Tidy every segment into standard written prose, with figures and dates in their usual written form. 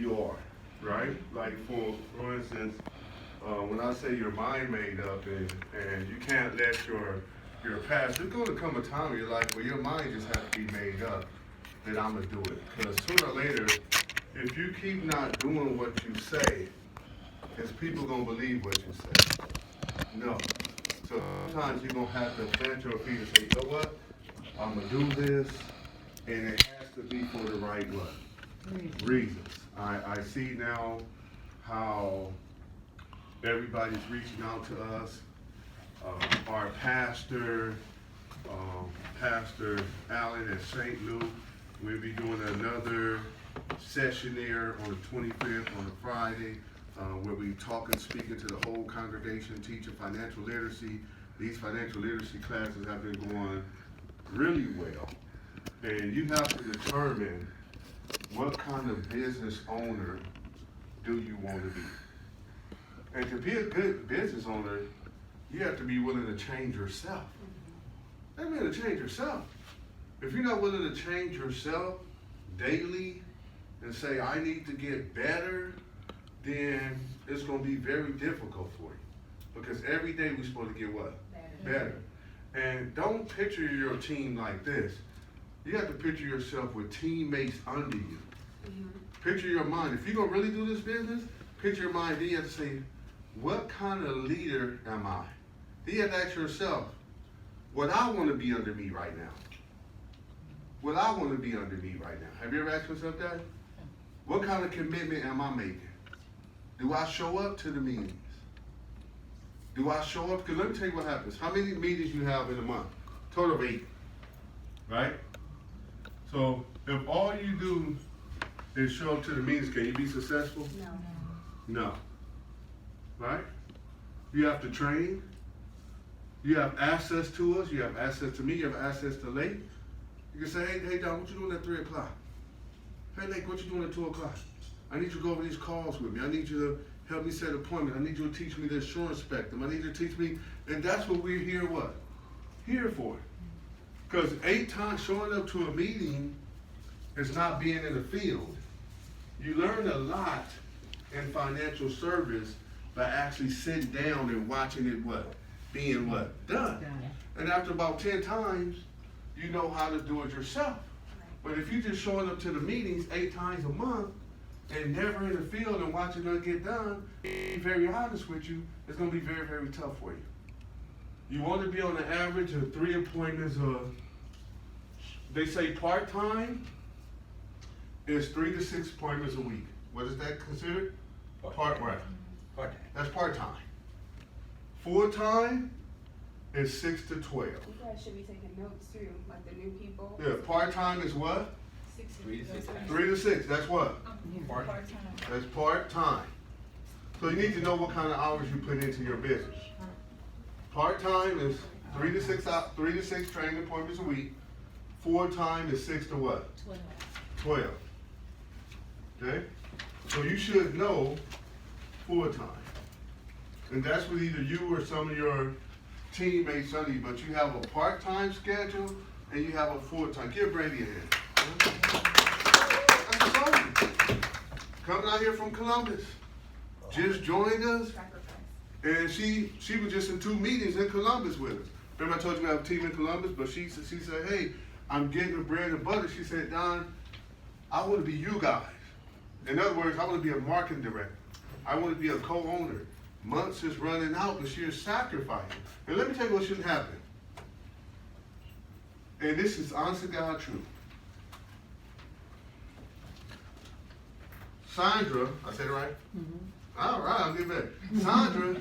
you are, right? Like for instance, when I say your mind made up and you can't let your past, there's going to come a time in your life where your mind just has to be made up that I'm going to do it. Because sooner or later, if you keep not doing what you say, is people going to believe what you say? No. So sometimes you're going to have to plant your feet and say, you know what? I'm going to do this, and it has to be for the right what? Reasons. I see now how everybody's reaching out to us. Our pastor, Pastor Allen at St. Luke, we'll be doing another session there on the 25th on a Friday, where we speaking to the whole congregation, teaching financial literacy. These financial literacy classes have been going really well, and you have to determine what kind of business owner do you want to be. And to be a good business owner, you have to be willing to change yourself. You have to be able to change yourself. If you're not willing to change yourself daily and say, I need to get better, then it's going to be very difficult for you. Because every day we're supposed to get what? Better. And don't picture your team like this. You have to picture yourself with teammates under you. Picture your mind. If you're going to really do this business, picture your mind. Then you have to say, what kind of leader am I? Then you have to ask yourself, what I want to be under me right now. What I want to be under me right now. Have you ever asked yourself that? What kind of commitment am I making? Do I show up to the meetings? Do I show up? Because let me tell you what happens. How many meetings you have in a month? Total of 8. Right? So if all you do is show up to the meetings, can you be successful? No. Right? You have to train. You have access to us. You have access to me. You have access to Lake. You can say, hey, Don, what you doing at 3 o'clock? Hey, Lake, what you doing at 2 o'clock? I need you to go over these calls with me. I need you to help me set appointments. I need you to teach me the insurance spectrum. I need you to teach me, and that's what we're here what? Here for. Because 8 times showing up to a meeting is not being in the field. You learn a lot in financial service by actually sitting down and watching it what? Being what? Done. And after about 10 times, you know how to do it yourself. But if you're just showing up to the meetings 8 times a month and never in the field and watching it get done, to be very honest with you, it's going to be very, very tough for you. You want to be on the average of 3 appointments they say part-time is 3 to 6 appointments a week. What is that considered? Part-time. That's part-time. Full-time is 6 to 12. You guys should be taking notes too, like the new people. Yeah, part-time is what? 3 to 6. 3 to 6, that's what? Part-time. That's part-time. So you need to know what kind of hours you put into your business. Part-time is 3 to 6 training appointments a week. Full-time is 6 to what? 12. Okay? So you should know full-time. And that's with either you or some of your teammates under you, but you have a part-time schedule and you have a full-time. Give Brady a hand. That's Sophie. Coming out here from Columbus. Just joined us. And she was just in 2 meetings in Columbus with us. Remember I told you we have a team in Columbus, but she said, hey, I'm getting the bread and butter. She said, Don, I want to be you guys. In other words, I want to be a marketing director. I want to be a co-owner. Months is running out, but she is sacrificing. And let me tell you what shouldn't happen. And this is honest to God true. Sandra, I said it right? Mm-hmm. All right, I'll get back. Sandra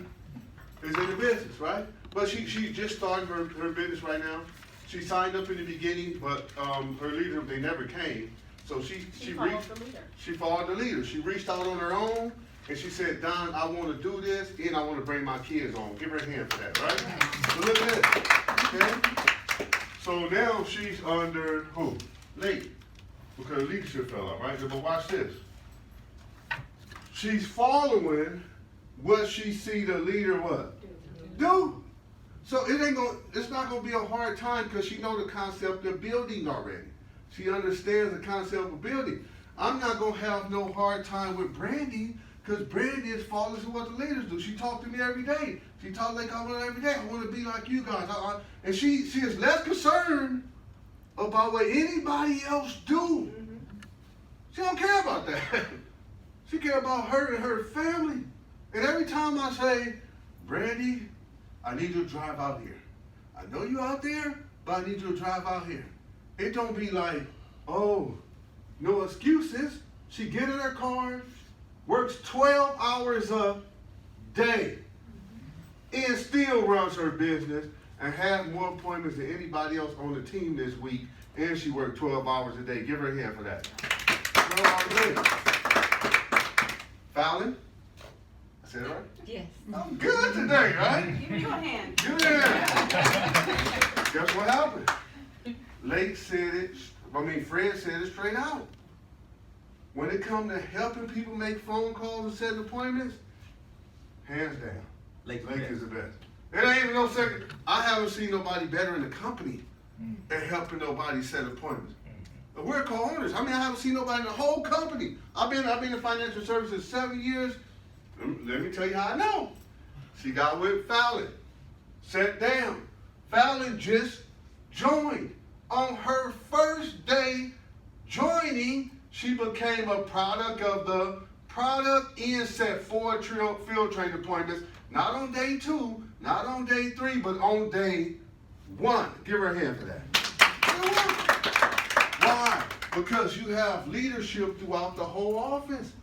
is in the business, right? But she just started her business right now. She signed up in the beginning, but her leader, they never came. So she followed the leader. She followed the leader. She reached out on her own, and she said, Don, I want to do this, and I want to bring my kids on. Give her a hand for that, right? So look at this, okay? So now she's under who? Lake, because leadership fell out, right? But watch this. She's following what she see the leader what? Do. So it's not gonna be a hard time because she know the concept of building already. She understands the concept of building. I'm not gonna have no hard time with Brandy, because Brandy is following what the leaders do. She talks to me every day. She talks like I want every day. I want to be like you guys. And she is less concerned about what anybody else do. She don't care about that. She care about her and her family. And every time I say, Brandy, I need you to drive out here. I know you out there, but I need you to drive out here. It don't be like, oh, no excuses. She get in her car, works 12 hours a day, and still runs her business and has more appointments than anybody else on the team this week, and she worked 12 hours a day. Give her a hand for that. 12 hours a day. Fallon? I said it right? Yes. I'm good today, right? Give me your hand. Good. Guess what happened? Fred said it straight out. When it comes to helping people make phone calls and set appointments, hands down, Lake is the best. It ain't even no second. I haven't seen nobody better in the company at helping nobody set appointments. But we're co-owners. I haven't seen nobody in the whole company. I've been in financial services 7 years. Let me tell you how I know. She got with Fallon, sat down. Fallon just joined. On her first day joining, she became a product of the product and set 4 field training appointments, not on day 2, not on day 3, but on day 1. Give her a hand for that. Why? Because you have leadership throughout the whole office.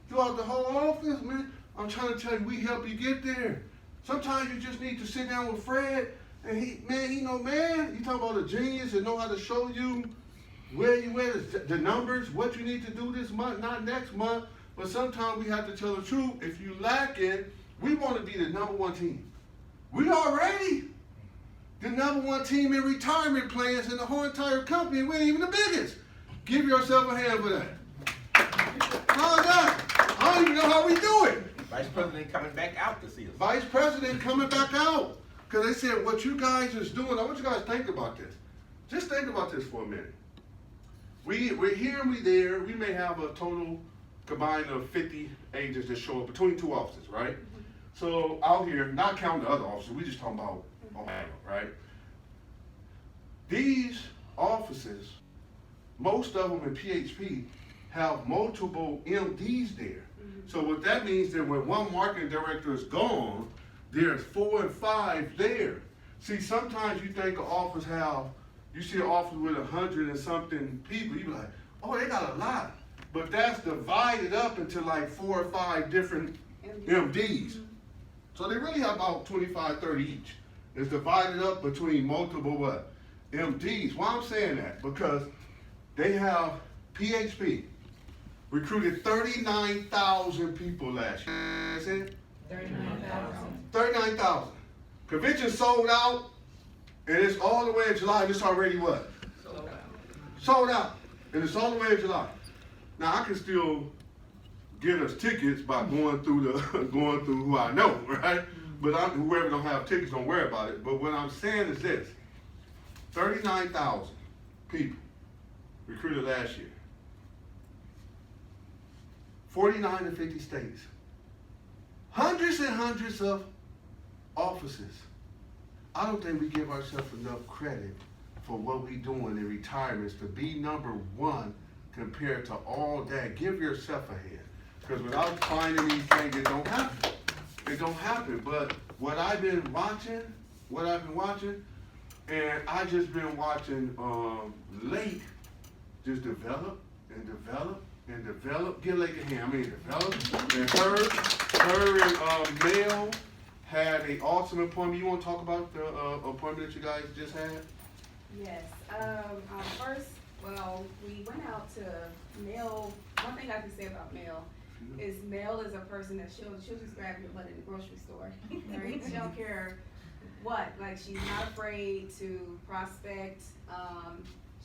Throughout the whole office, man. I'm trying to tell you, we help you get there. Sometimes you just need to sit down with Fred, and he know, man, you talk about a genius and know how to show you where you at, the numbers, what you need to do this month, not next month. But sometimes we have to tell the truth. If you lack it, we want to be the #1 team. We already the #1 team in retirement plans in the whole entire company, and we ain't even the biggest. Give yourself a hand for that. How's that? I don't even know how we do it. Vice President coming back out to see us. Vice President coming back out. Because they said, what you guys is doing, I want you guys to think about this. Just think about this for a minute. We're here and we're there. We may have a total combined of 50 agents that show up between 2 offices, right? So out here, not counting the other offices, we just talking about Ohio, right? These offices, most of them in PHP, have multiple MDs there. So what that means that when one marketing director is gone, there's 4 and 5 there. See, sometimes you think an office you see an office with 100 and something people, you be like, oh, they got a lot. But that's divided up into like 4 or 5 different MDs. So they really have about 25, 30 each. It's divided up between multiple what? MDs. Why I'm saying that? Because they have PHP recruited 39,000 people last year. That's it? 39,000. 39,000. Convention sold out, and it's all the way in July, and it's already what? Sold out. And it's all the way in July. Now I can still get us tickets by going through who I know, right? But whoever don't have tickets, don't worry about it. But what I'm saying is this: 39,000 people recruited last year. 49 to 50 states. Hundreds and hundreds of offices. I don't think we give ourselves enough credit for what we doing in retirements to be #1 compared to all that. Give yourself a hand. Because without finding these things, it don't happen. It don't happen. But what I've been watching, and I just been watching Lake just develop and develop and develop. Give Lake a hand. Develop. And her and Mel had an awesome appointment. You want to talk about the appointment that you guys just had? Yes. First, we went out to Mel. One thing I can say about Mel is Mel is a person that she'll just grab your butt in the grocery store. Right? She don't care what. Like, she's not afraid to prospect.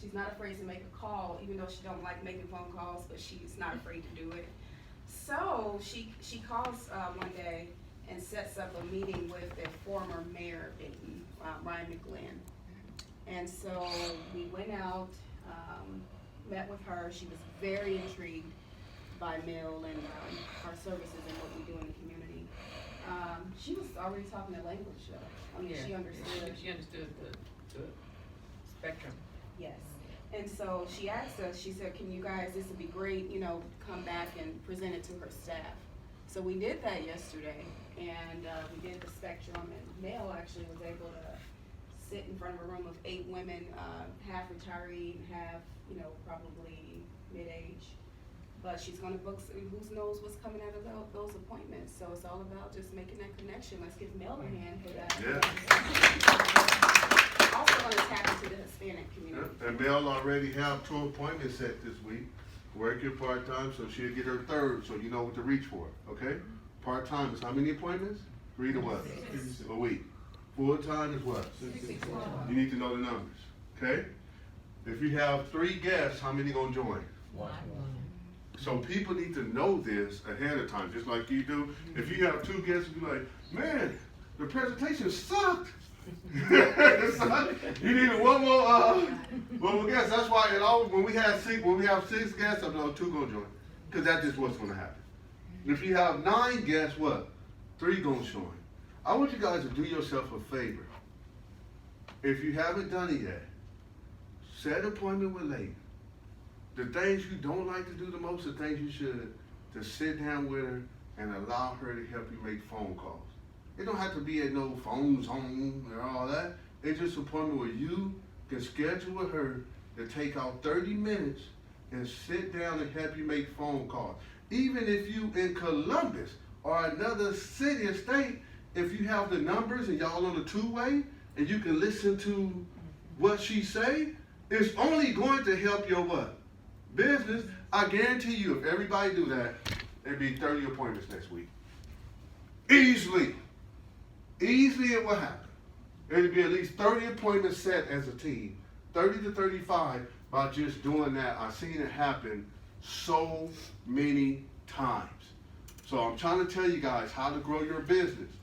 She's not afraid to make a call, even though she don't like making phone calls, but she's not afraid to do it. So she calls one day and sets up a meeting with the former mayor of Benton, Ryan McGlynn. And so we went out, met with her. She was very intrigued by Mill and our services and what we do in the community. She was already talking the language though. I mean, she understood. She understood the spectrum. Yes. And so she asked us, she said, can you guys, this would be great, you know, come back and present it to her staff. So we did that yesterday, and we did the spectrum, and Mel actually was able to sit in front of a room of 8 women, half retiree and half, you know, probably mid-age. But she's gonna book, who knows what's coming out of those appointments. So it's all about just making that connection. Let's give Mel a hand for that. Also gonna tap into the Hispanic community. Yeah, and Mel already have 2 appointments set this week. Working part-time, so she'll get her 3rd, so you know what to reach for, okay? Part-time is how many appointments? 3 to what? 6. A week. Full-time is what? 6. You need to know the numbers, okay? If you have 3 guests, how many gonna join? So people need to know this ahead of time, just like you do. If you have 2 guests, you be like, man, the presentation sucked. You need one more guest. That's why when we have 6 guests, I know 2 gonna join, because that's just what's gonna happen. If you have 9 guests, what? 3 gonna join. I want you guys to do yourself a favor. If you haven't done it yet, set an appointment with Layton. The things you don't like to do the most, the things you should, to sit down with her and allow her to help you make phone calls. It don't have to be at no phones home and all that. It's just an appointment where you can schedule with her to take out 30 minutes and sit down and help you make phone calls. Even if you in Columbus or another city or state, if you have the numbers and y'all on the 2-way and you can listen to what she say, it's only going to help your what? Business. I guarantee you, if everybody do that, it'd be 30 appointments next week. Easily it will happen. It'll be at least 30 appointments set as a team. 30 to 35 by just doing that. I've seen it happen so many times. So I'm trying to tell you guys how to grow your business.